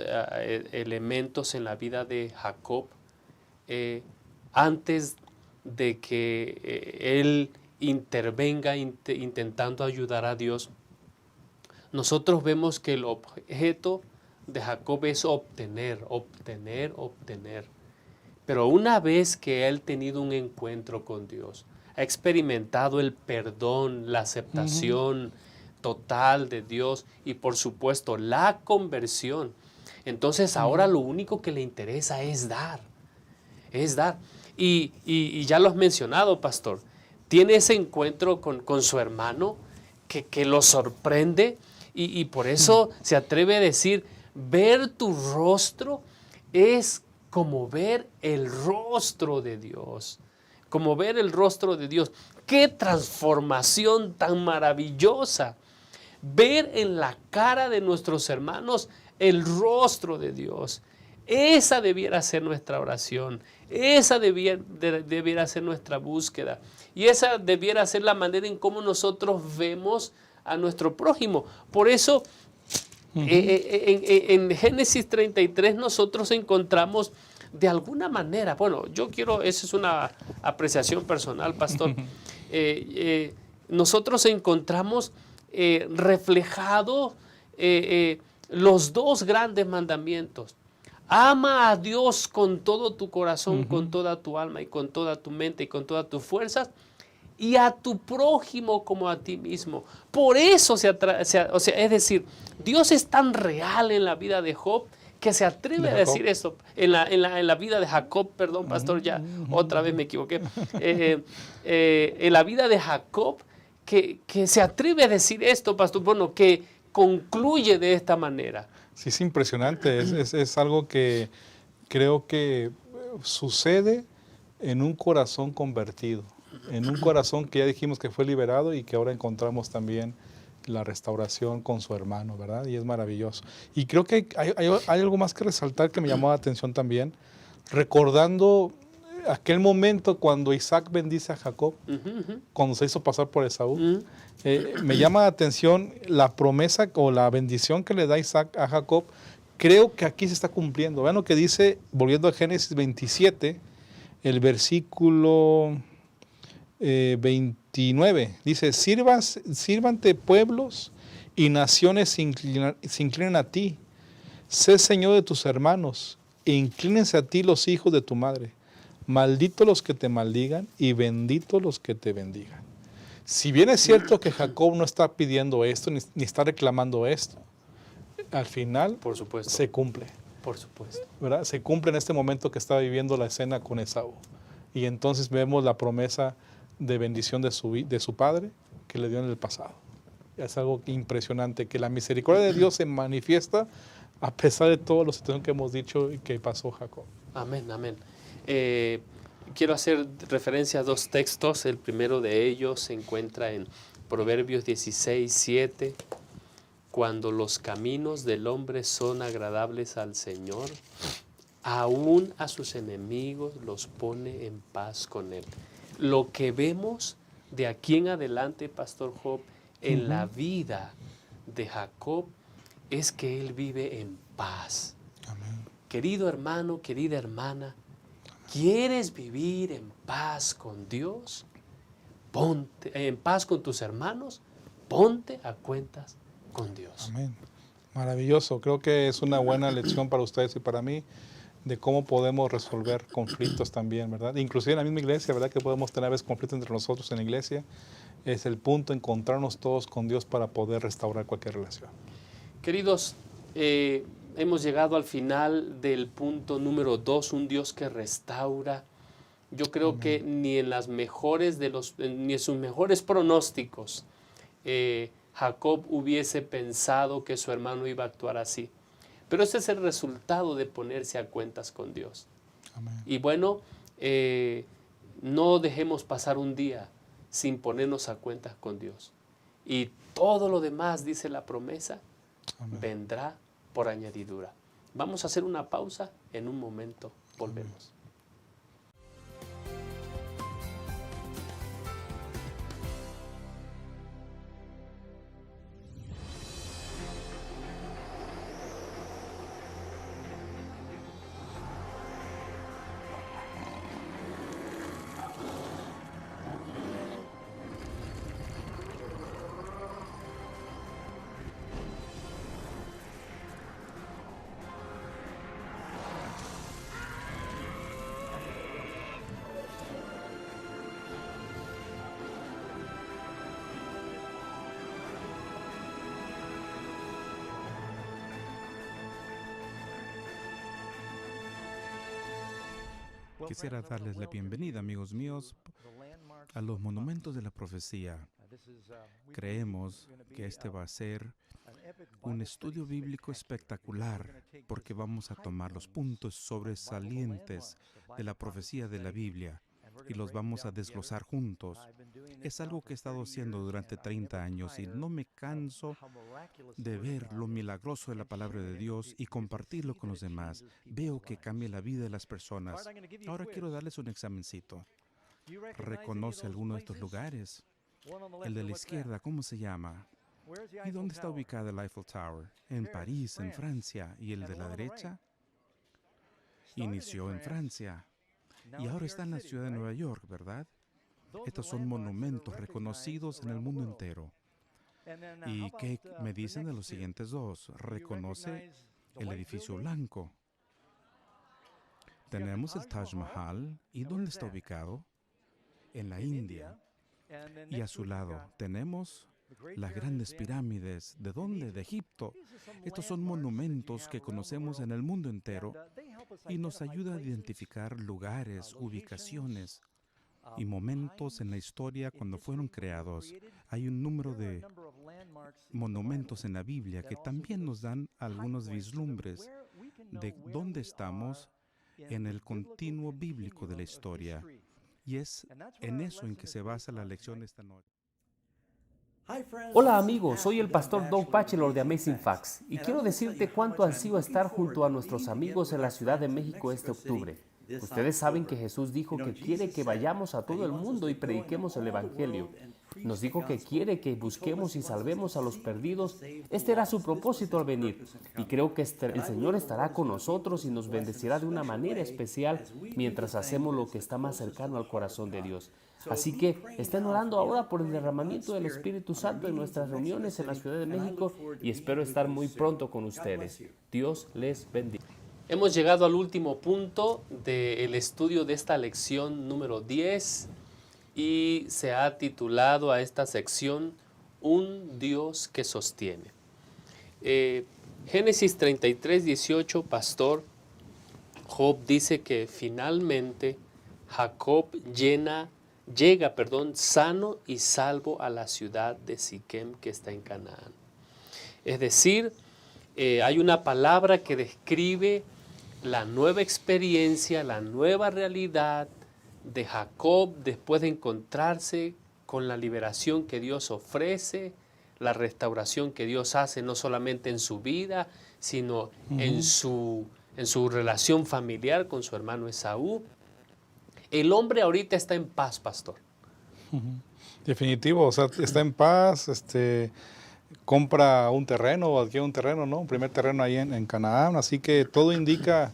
elementos en la vida de Jacob, antes de que él intervenga intentando ayudar a Dios, nosotros vemos que el objeto de Jacob es obtener. Pero una vez que él ha tenido un encuentro con Dios, ha experimentado el perdón, la aceptación total de Dios y por supuesto la conversión, entonces ahora lo único que le interesa es dar. es dar. Y ya lo has mencionado, pastor, tiene ese encuentro con su hermano que lo sorprende y por eso se atreve a decir, ver tu rostro es como ver el rostro de Dios, como ver el rostro de Dios. ¡Qué transformación tan maravillosa! Ver en la cara de nuestros hermanos el rostro de Dios. Esa debiera ser nuestra oración, esa debiera ser nuestra búsqueda y esa debiera ser la manera en cómo nosotros vemos a nuestro prójimo. Por eso en Génesis 33 nosotros encontramos de alguna manera, bueno, esa es una apreciación personal, pastor, nosotros encontramos reflejado los dos grandes mandamientos. Ama a Dios con todo tu corazón, con toda tu alma y con toda tu mente y con todas tus fuerzas, y a tu prójimo como a ti mismo. Por eso es decir, Dios es tan real en la vida de Job que se atreve a decir eso. En la vida de Jacob, perdón, pastor, ya otra vez me equivoqué. En la vida de Jacob, que se atreve a decir esto, pastor, bueno, que concluye de esta manera. Sí, es impresionante, es algo que creo que sucede en un corazón convertido, en un corazón que ya dijimos que fue liberado y que ahora encontramos también la restauración con su hermano, ¿verdad? Y es maravilloso. Y creo que hay algo más que resaltar que me llamó la atención también, recordando aquel momento cuando Isaac bendice a Jacob, cuando se hizo pasar por Esaú. Me llama la atención la promesa o la bendición que le da Isaac a Jacob. Creo que aquí se está cumpliendo. Vean lo que dice, volviendo a Génesis 27, el versículo 29. Dice, sírvante pueblos y naciones se inclinen a ti. Sé Señor de tus hermanos e inclínense a ti los hijos de tu madre. Malditos los que te maldigan y benditos los que te bendigan. Si bien es cierto que Jacob no está pidiendo esto, ni está reclamando esto, al final por supuesto, se cumple. Por supuesto. ¿Verdad? Se cumple en este momento que está viviendo la escena con Esaú. Y entonces vemos la promesa de bendición de su padre que le dio en el pasado. Es algo impresionante, que la misericordia de Dios se manifiesta a pesar de todas las situaciones que hemos dicho y que pasó Jacob. Amén, amén. Quiero hacer referencia a dos textos. El primero de ellos se encuentra en Proverbios 16, 7. Cuando los caminos del hombre son agradables al Señor, aún a sus enemigos los pone en paz con él. Lo que vemos de aquí en adelante, Pastor Job, en la vida de Jacob, es que él vive en paz. Amén. Querido hermano, querida hermana, ¿quieres vivir en paz con Dios? Ponte en paz con tus hermanos, ponte a cuentas con Dios. Amén. Maravilloso. Creo que es una buena lección para ustedes y para mí de cómo podemos resolver conflictos también, ¿verdad? Inclusive en la misma iglesia, ¿verdad? Que podemos tener a veces conflictos entre nosotros en la iglesia. Es el punto encontrarnos todos con Dios para poder restaurar cualquier relación. Queridos, hemos llegado al final del punto número 2, un Dios que restaura. Yo creo que ni en ni en sus mejores pronósticos Jacob hubiese pensado que su hermano iba a actuar así. Pero ese es el resultado de ponerse a cuentas con Dios. Amén. Y bueno, no dejemos pasar un día sin ponernos a cuentas con Dios. Y todo lo demás, dice la promesa, Amén. vendrá por añadidura. Vamos a hacer una pausa, en un momento volvemos. Quisiera darles la bienvenida, amigos míos, a los monumentos de la profecía. Creemos que este va a ser un estudio bíblico espectacular porque vamos a tomar los puntos sobresalientes de la profecía de la Biblia y los vamos a desglosar juntos. Es algo que he estado haciendo durante 30 años y no me canso de ver lo milagroso de la palabra de Dios y compartirlo con los demás. Veo que cambia la vida de las personas. Ahora quiero darles un examencito. ¿Reconoce alguno de estos lugares? El de la izquierda, ¿cómo se llama? ¿Y dónde está ubicado el Eiffel Tower? En París, en Francia. ¿Y el de la derecha? Inició en Francia. Y ahora está en la ciudad de Nueva York, ¿verdad? Estos son monumentos reconocidos en el mundo entero. ¿Y qué me dicen de los siguientes dos? ¿Reconoce el edificio blanco? Tenemos el Taj Mahal. ¿Y dónde está ubicado? En la India. Y a su lado tenemos las grandes pirámides. ¿De dónde? De Egipto. Estos son monumentos que conocemos en el mundo entero y nos ayuda a identificar lugares, ubicaciones y momentos en la historia cuando fueron creados. Hay un número de monumentos en la Biblia que también nos dan algunos vislumbres de dónde estamos en el continuo bíblico de la historia. Y es en eso en que se basa la lección de esta noche. Hola amigos, soy el pastor Doug Bachelor de Amazing Facts y quiero decirte cuánto ansío estar junto a nuestros amigos en la Ciudad de México este octubre. Ustedes saben que Jesús dijo que quiere que vayamos a todo el mundo y prediquemos el Evangelio. Nos dijo que quiere que busquemos y salvemos a los perdidos. Este era su propósito al venir. Y creo que el Señor estará con nosotros y nos bendecirá de una manera especial mientras hacemos lo que está más cercano al corazón de Dios. Así que estén orando ahora por el derramamiento del Espíritu Santo en nuestras reuniones en la Ciudad de México y espero estar muy pronto con ustedes. Dios les bendiga. Hemos llegado al último punto del estudio de esta lección número 10 y se ha titulado a esta sección Un Dios que sostiene. Génesis 33, 18, pastor, Job dice que finalmente Jacob llega sano y salvo a la ciudad de Siquem que está en Canaán. Es decir, hay una palabra que describe la nueva experiencia, la nueva realidad de Jacob después de encontrarse con la liberación que Dios ofrece, la restauración que Dios hace no solamente en su vida, sino en su relación familiar con su hermano Esaú. El hombre ahorita está en paz, pastor. Definitivo, o sea, está en paz, compra un terreno o adquiere un terreno, ¿no? Un primer terreno ahí en Canaán, así que todo indica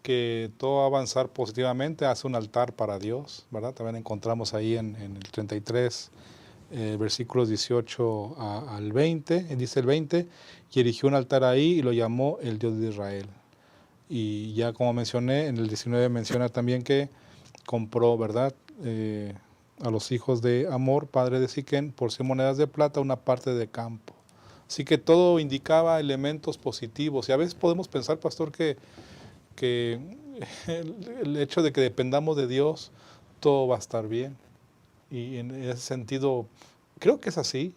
que todo va a avanzar positivamente, hace un altar para Dios, ¿verdad? También encontramos ahí en el 33, versículos 18 al 20, dice el 20, y erigió un altar ahí y lo llamó el Dios de Israel. Y ya como mencioné, en el 19 menciona también que compró, ¿verdad?, a los hijos de Amor, padre de Siquem, por 100 monedas de plata, una parte de campo. Así que todo indicaba elementos positivos. Y a veces podemos pensar, pastor, que el hecho de que dependamos de Dios, todo va a estar bien. Y en ese sentido, creo que es así,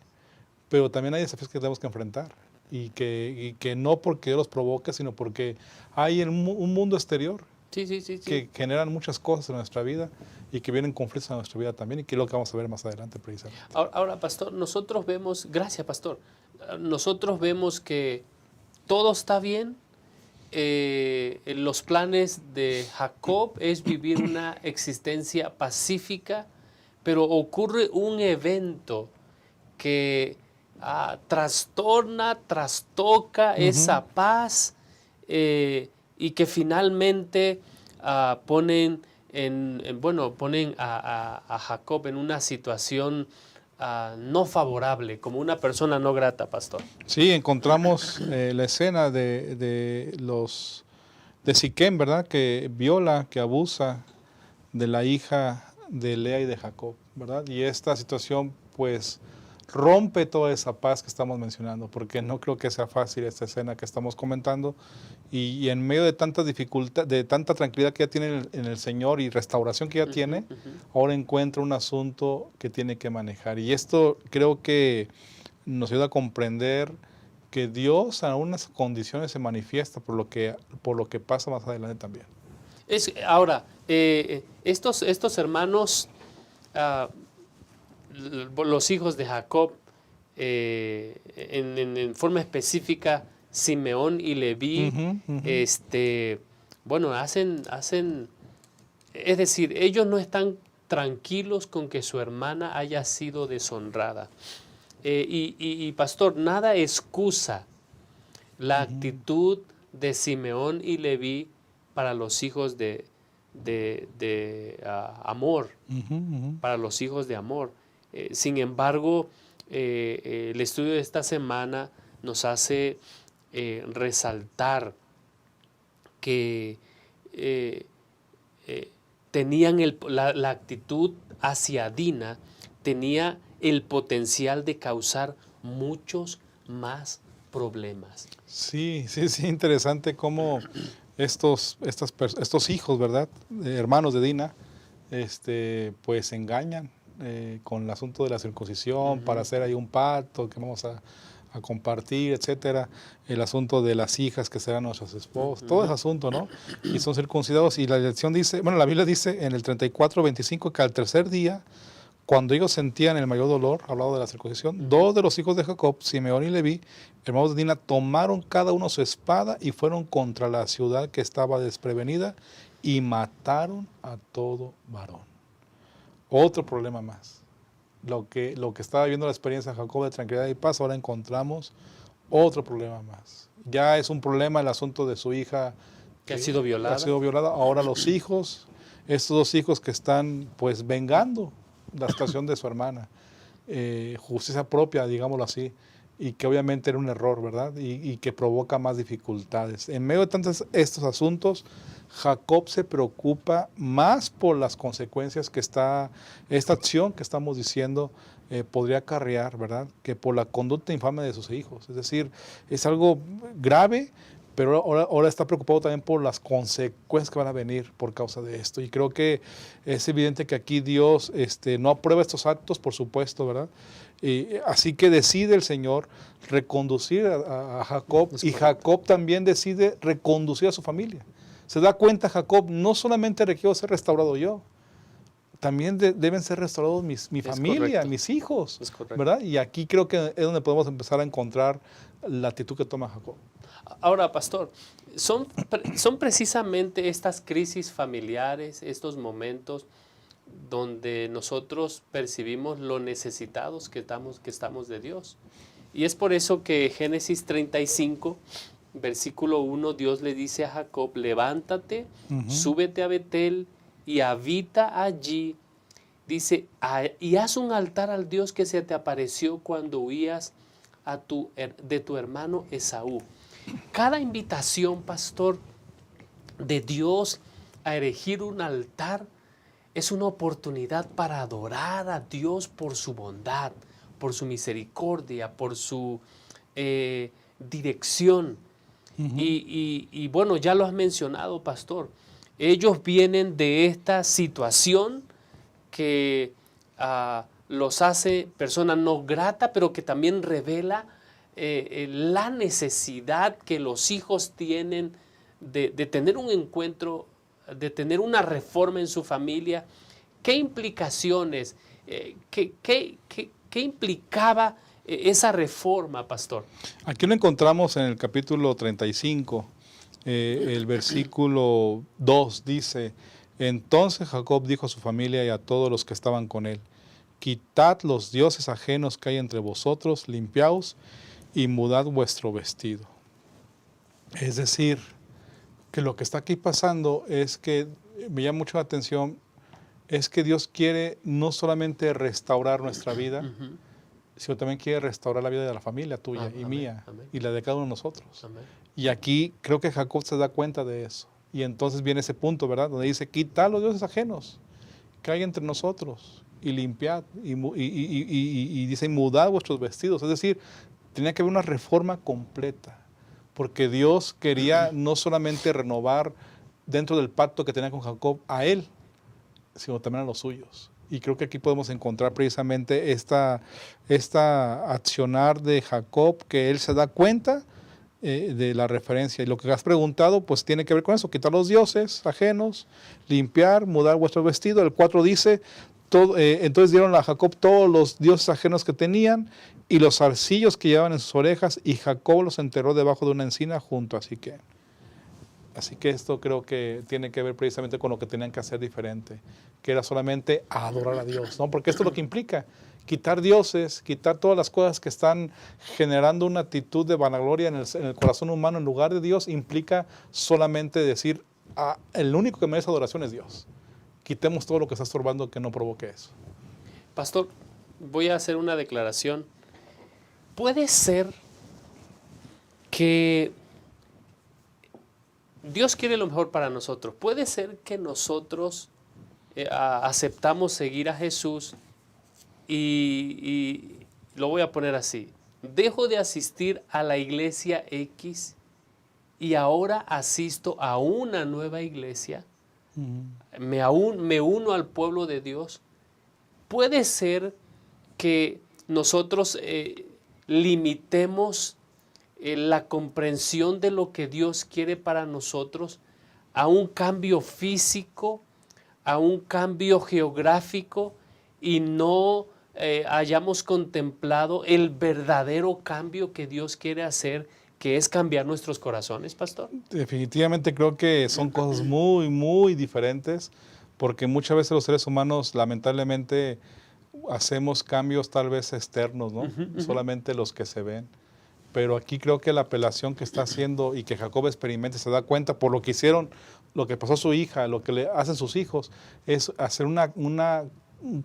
pero también hay desafíos que tenemos que enfrentar. Y que no porque Dios los provoque, sino porque hay un mundo exterior que generan muchas cosas en nuestra vida y que vienen conflictos en nuestra vida también, y que es lo que vamos a ver más adelante precisamente. Ahora, pastor, nosotros vemos, gracias pastor, nosotros vemos que todo está bien. Los planes de Jacob es vivir una existencia pacífica, pero ocurre un evento que trastoca esa paz y que finalmente ponen a Jacob en una situación no favorable, como una persona no grata, pastor. Sí, encontramos la escena de Siquem, ¿verdad?, que viola, que abusa de la hija de Lea y de Jacob, ¿verdad? Y esta situación pues rompe toda esa paz que estamos mencionando, porque no creo que sea fácil esta escena que estamos comentando, y en medio de tanta dificultad, de tanta tranquilidad que ya tiene en el Señor y restauración que ya tiene, ahora encuentra un asunto que tiene que manejar. Y esto creo que nos ayuda a comprender que Dios en algunas condiciones se manifiesta por lo que pasa más adelante también. Ahora, estos hermanos, los hijos de Jacob, en forma específica, Simeón y Leví, bueno, hacen, es decir, ellos no están tranquilos con que su hermana haya sido deshonrada. Y pastor, nada excusa la actitud de Simeón y Leví para los hijos de amor, para los hijos de amor. Sin embargo, el estudio de esta semana nos hace resaltar que tenían la actitud hacia Dina, tenía el potencial de causar muchos más problemas. Sí, interesante cómo estos hijos, ¿verdad? Hermanos de Dina, pues engañan con el asunto de la circuncisión para hacer ahí un pacto que vamos a compartir, etcétera. El asunto de las hijas que serán nuestras esposas, todo ese asunto, ¿no? Y son circuncidados, y la lección dice, bueno, la Biblia dice en el 34:25 que al tercer día, cuando ellos sentían el mayor dolor, hablado de la circuncisión, dos de los hijos de Jacob, Simeón y Leví, hermanos de Dina, tomaron cada uno su espada y fueron contra la ciudad que estaba desprevenida y mataron a todo varón. Otro problema más. Lo que estaba viendo la experiencia de Jacob de tranquilidad y paz, ahora encontramos otro problema más. Ya es un problema el asunto de su hija que ha sido violada. Ahora los hijos, estos dos hijos que están pues vengando la situación de su hermana, justicia propia, digámoslo así, y que obviamente era un error, ¿verdad? Y que provoca más dificultades. En medio de tantos estos asuntos, Jacob se preocupa más por las consecuencias que esta acción que estamos diciendo podría acarrear, ¿verdad? Que por la conducta infame de sus hijos. Es decir, es algo grave, pero ahora está preocupado también por las consecuencias que van a venir por causa de esto. Y creo que es evidente que aquí Dios no aprueba estos actos, por supuesto, ¿verdad? Así que decide el Señor reconducir a Jacob, y Jacob también decide reconducir a su familia. Se da cuenta Jacob, no solamente requiero ser restaurado yo, también deben ser restaurados mi familia, correcto. mis hijos, Es correcto. ¿verdad? Y aquí creo que es donde podemos empezar a encontrar la actitud que toma Jacob. Ahora, pastor, son precisamente estas crisis familiares, estos momentos donde nosotros percibimos lo necesitados que estamos de Dios. Y es por eso que Génesis 35, versículo 1, Dios le dice a Jacob, levántate, súbete a Betel y habita allí. Dice, y haz un altar al Dios que se te apareció cuando huías de tu hermano Esaú. Cada invitación, pastor, de Dios a erigir un altar es una oportunidad para adorar a Dios por su bondad, por su misericordia, por su dirección. Y bueno, ya lo has mencionado, pastor. Ellos vienen de esta situación que los hace personas no gratas, pero que también revela la necesidad que los hijos tienen de tener un encuentro, de tener una reforma en su familia. ¿Qué implicaciones, qué implicaba esa reforma, pastor? Aquí lo encontramos en el capítulo 35, el versículo 2 dice, entonces Jacob dijo a su familia y a todos los que estaban con él, quitad los dioses ajenos que hay entre vosotros, limpiaos y mudad vuestro vestido. Es decir, que lo que está aquí pasando es que, me llama mucho la atención, es que Dios quiere no solamente restaurar nuestra vida, sino también quiere restaurar la vida de la familia tuya y mía, y la de cada uno de nosotros. Amén. Y aquí creo que Jacob se da cuenta de eso. Y entonces viene ese punto, ¿verdad? Donde dice, quitad los dioses ajenos que hay entre nosotros. y limpiad, y dice, mudad vuestros vestidos. Es decir, tenía que haber una reforma completa, porque Dios quería no solamente renovar dentro del pacto que tenía con Jacob a él, sino también a los suyos. Y creo que aquí podemos encontrar precisamente esta accionar de Jacob, que él se da cuenta de la referencia. Y lo que has preguntado, pues tiene que ver con eso, quitar los dioses ajenos, limpiar, mudar vuestro vestido. El 4 dice, entonces dieron a Jacob todos los dioses ajenos que tenían y los zarcillos que llevaban en sus orejas, y Jacob los enterró debajo de una encina junto a Siquem. Así que esto creo que tiene que ver precisamente con lo que tenían que hacer diferente, que era solamente adorar a Dios, ¿no? Porque esto es lo que implica, quitar dioses, quitar todas las cosas que están generando una actitud de vanagloria en el corazón humano en lugar de Dios, implica solamente decir, el único que merece adoración es Dios. Quitemos todo lo que está estorbando que no provoque eso. Pastor, voy a hacer una declaración. Puede ser que Dios quiere lo mejor para nosotros. Puede ser que nosotros aceptamos seguir a Jesús y lo voy a poner así. Dejo de asistir a la iglesia X y ahora asisto a una nueva iglesia. Me uno al pueblo de Dios. Puede ser que nosotros limitemos la comprensión de lo que Dios quiere para nosotros a un cambio físico, a un cambio geográfico, y no hayamos contemplado el verdadero cambio que Dios quiere hacer, que es cambiar nuestros corazones, pastor. Definitivamente creo que son cosas muy, muy diferentes, porque muchas veces los seres humanos lamentablemente hacemos cambios tal vez externos, ¿no? Solamente los que se ven. Pero aquí creo que la apelación que está haciendo y que Jacob experimenta, se da cuenta por lo que hicieron, lo que pasó a su hija, lo que le hacen sus hijos, es hacer un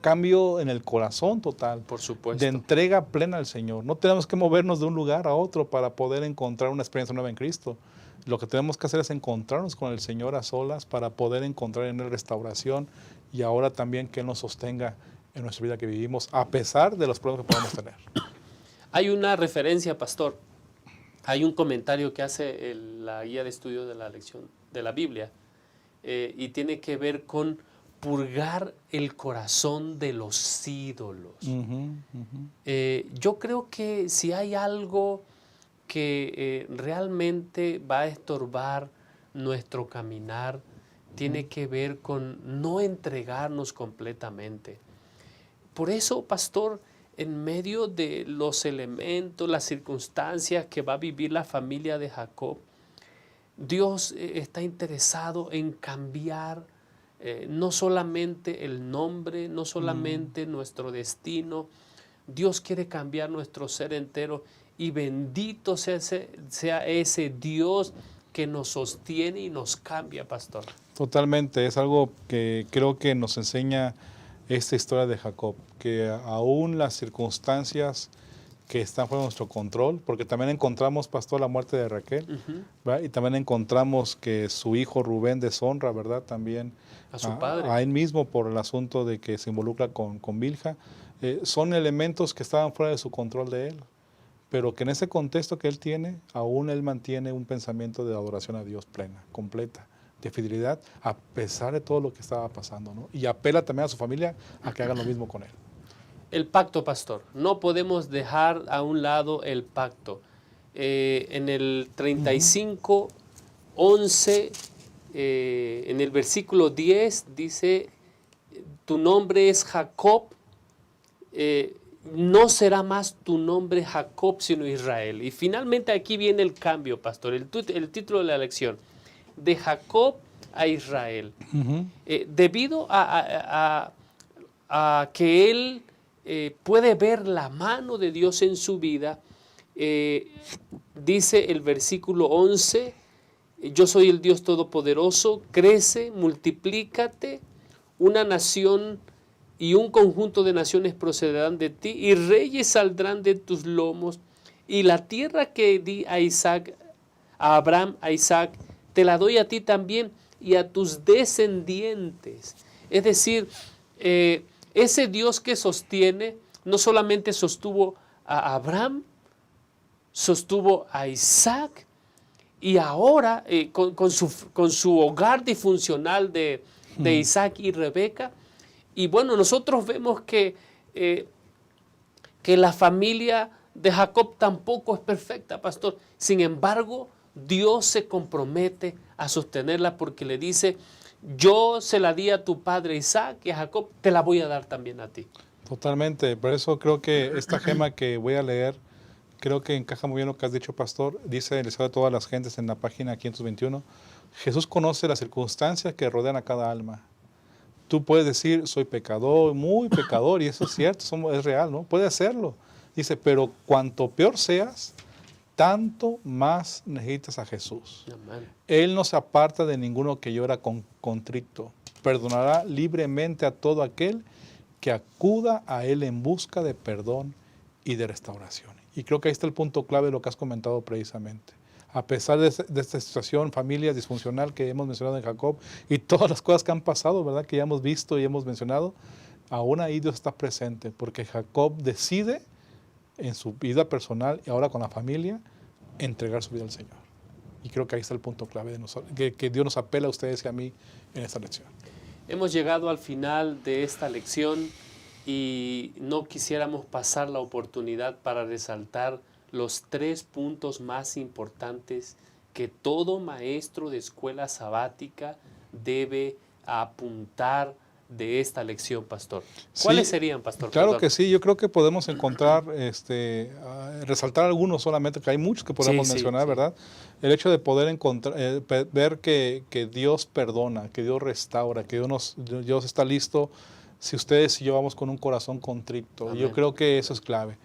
cambio en el corazón total. Por supuesto. De entrega plena al Señor. No tenemos que movernos de un lugar a otro para poder encontrar una experiencia nueva en Cristo. Lo que tenemos que hacer es encontrarnos con el Señor a solas para poder encontrar en Él restauración, y ahora también que Él nos sostenga en nuestra vida que vivimos, a pesar de los problemas que podamos tener. Hay una referencia, pastor. Hay un comentario que hace la guía de estudio de la lección de la Biblia y tiene que ver con purgar el corazón de los ídolos. Yo creo que si hay algo que realmente va a estorbar nuestro caminar, tiene que ver con no entregarnos completamente. Por eso, pastor, en medio de los elementos, las circunstancias que va a vivir la familia de Jacob, Dios está interesado en cambiar no solamente el nombre, no solamente nuestro destino. Dios quiere cambiar nuestro ser entero, y bendito sea ese Dios que nos sostiene y nos cambia, pastor. Totalmente, es algo que creo que nos enseña esta historia de Jacob, que aún las circunstancias que están fuera de nuestro control, porque también encontramos, pastor, la muerte de Raquel, ¿verdad? Y también encontramos que su hijo Rubén deshonra, ¿verdad? También a su padre, a él mismo, por el asunto de que se involucra con Bilha. Son elementos que estaban fuera de su control de él, pero que en ese contexto que él tiene, aún él mantiene un pensamiento de adoración a Dios plena, completa, de fidelidad, a pesar de todo lo que estaba pasando, ¿no? Y apela también a su familia a que hagan lo mismo con él. El pacto, pastor. No podemos dejar a un lado el pacto. En el 35, 11, en el versículo 10 dice, tu nombre es Jacob, no será más tu nombre Jacob, sino Israel. Y finalmente aquí viene el cambio, pastor, el título de la lección, de Jacob a Israel. Debido a que él puede ver la mano de Dios en su vida, dice el versículo 11, yo soy el Dios Todopoderoso, crece, multiplícate, una nación y un conjunto de naciones procederán de ti, y reyes saldrán de tus lomos, y la tierra que di a Isaac, a Abraham, a Isaac, te la doy a ti también y a tus descendientes. Es decir, ese Dios que sostiene, no solamente sostuvo a Abraham, sostuvo a Isaac, y ahora con su hogar disfuncional de Isaac y Rebeca. Y bueno, nosotros vemos que la familia de Jacob tampoco es perfecta, pastor. Sin embargo, Dios se compromete a sostenerla porque le dice, yo se la di a tu padre Isaac y a Jacob, te la voy a dar también a ti. Totalmente. Por eso creo que esta gema que voy a leer, creo que encaja muy bien lo que has dicho, pastor. Dice el Estado de todas las gentes en la página 521, Jesús conoce las circunstancias que rodean a cada alma. Tú puedes decir, soy pecador, muy pecador, y eso es cierto, es real, ¿no? Puede hacerlo. Dice, pero cuanto peor seas, tanto más necesitas a Jesús. Amén. Él no se aparta de ninguno que llora contrito. Perdonará libremente a todo aquel que acuda a Él en busca de perdón y de restauración. Y creo que ahí está el punto clave de lo que has comentado precisamente. A pesar de esta situación, familia disfuncional que hemos mencionado en Jacob y todas las cosas que han pasado, ¿verdad? Que ya hemos visto y hemos mencionado, aún ahí Dios está presente, porque Jacob decide en su vida personal y ahora con la familia entregar su vida al Señor. Y creo que ahí está el punto clave de nosotros, que Dios nos apela a ustedes y a mí en esta lección. Hemos llegado al final de esta lección y no quisiéramos pasar la oportunidad para resaltar los 3 puntos más importantes que todo maestro de escuela sabática debe apuntar de esta lección, pastor. ¿Cuáles serían, pastor? Claro Perdón. que sí, yo creo que podemos encontrar, resaltar algunos solamente, que hay muchos que podemos mencionar, ¿verdad? El hecho de poder encontrar, ver que Dios perdona, que Dios restaura, que Dios está listo si ustedes y yo vamos con un corazón contrito. Amén. Yo creo que eso es clave.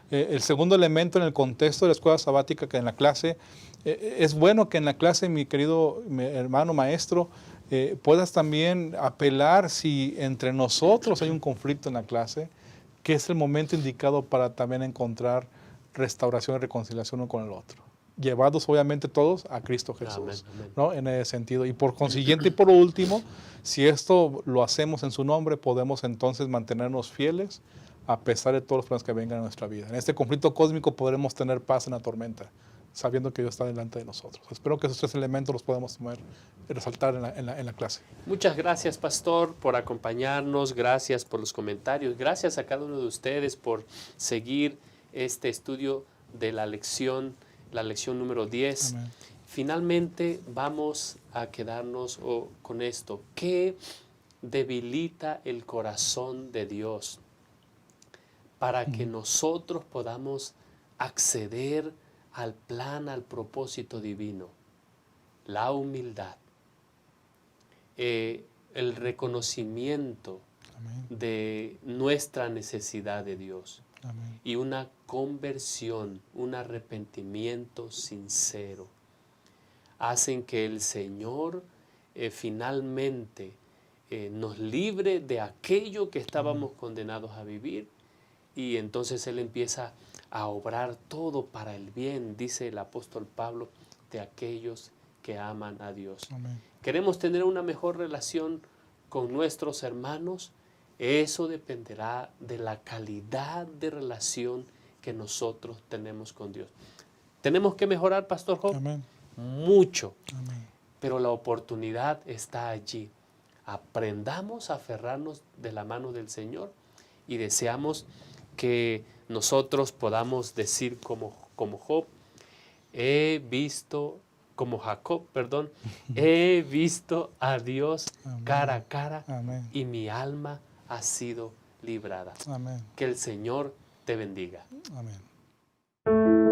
El segundo elemento en el contexto de la escuela sabática, que en la clase, es bueno que en la clase, mi querido hermano maestro, puedas también apelar si entre nosotros hay un conflicto en la clase, que es el momento indicado para también encontrar restauración y reconciliación uno con el otro. Llevados obviamente todos a Cristo Jesús, Amén, amén. ¿no? En ese sentido. Y por consiguiente y por último, si esto lo hacemos en su nombre, podemos entonces mantenernos fieles a pesar de todos los problemas que vengan a nuestra vida. En este conflicto cósmico podremos tener paz en la tormenta, sabiendo que Dios está delante de nosotros. Espero que esos 3 elementos los podamos resaltar en la clase. Muchas gracias, pastor, por acompañarnos. Gracias por los comentarios. Gracias a cada uno de ustedes por seguir este estudio de la lección número 10. Amén. Finalmente vamos a quedarnos con esto. ¿Qué debilita el corazón de Dios para que nosotros podamos acceder al plan, al propósito divino? La humildad, el reconocimiento Amén. de nuestra necesidad de Dios. Amén. Y una conversión, un arrepentimiento sincero, hacen que el Señor finalmente nos libre de aquello que estábamos condenados a vivir, y entonces Él empieza a obrar todo para el bien, dice el apóstol Pablo, de aquellos que aman a Dios. Amén. ¿Queremos tener una mejor relación con nuestros hermanos? Eso dependerá de la calidad de relación que nosotros tenemos con Dios. ¿Tenemos que mejorar, Pastor Job? Amén. Mucho. Amén. Pero la oportunidad está allí. Aprendamos a aferrarnos de la mano del Señor y deseamos que nosotros podamos decir como Job, como Jacob, perdón, he visto a Dios Amén. cara a cara. Amén. Y mi alma ha sido librada. Amén. Que el Señor te bendiga. Amén.